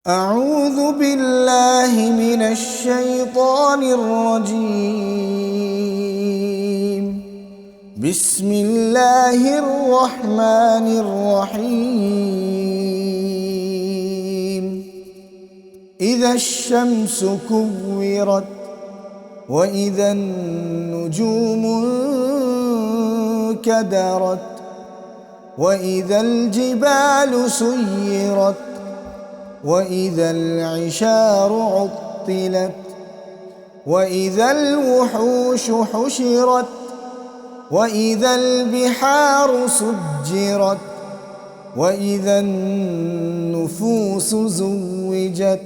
أعوذ بالله من الشيطان الرجيم. بسم الله الرحمن الرحيم. إذا الشمس كورت وإذا النجوم انكدرت وإذا الجبال سيرت وإذا العشار عطلت وإذا الوحوش حشرت وإذا البحار سجرت وإذا النفوس زوجت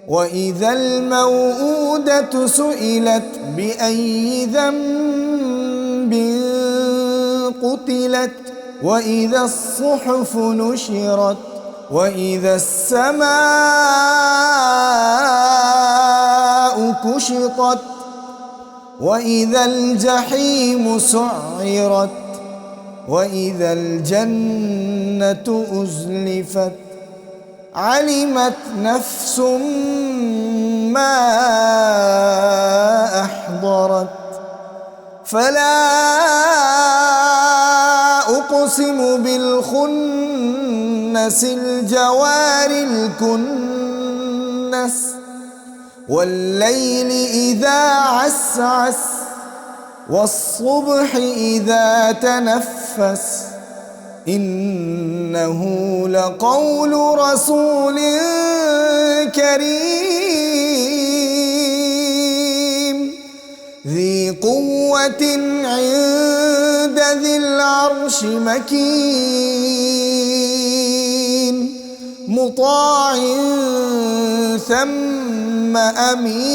وإذا الموءودة سئلت بأي ذنب قتلت وإذا الصحف نشرت وإذا السماء كشطت وإذا الجحيم سعرت وإذا الجنة أزلفت علمت نفس ما أحضرت فلا أقسم بالخنس الجوار الكنس والليل إذا عسعس والصبح إذا تنفس إنه لقول رسول كريم ذي قوة عند ذي العرش مكين مطاع ثم أمين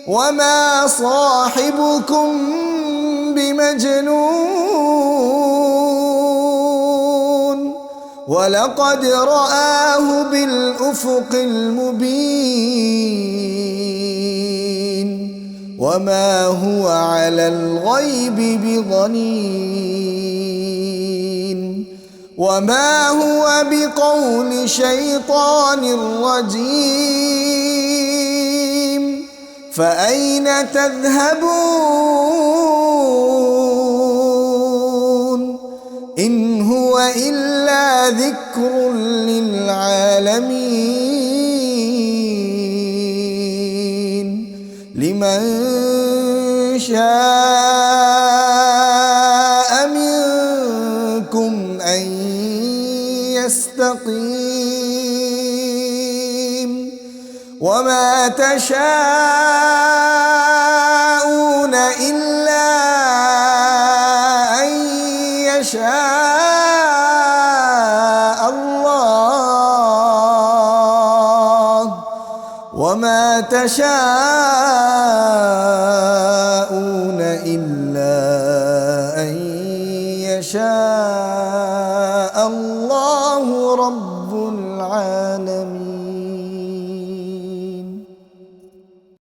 وما صاحبكم بمجنون ولقد رآه بالأفق المبين وما هو على الغيب بضنين وما هو بقول شيطان رجيم فأين تذهبون إن هو إلا ذكر للعالمين لمن شاء منكم أن يستقيم وما تشاءون إلا أن يشاء الله وما تشاءون إلا أن يشاء الله رب العالمين.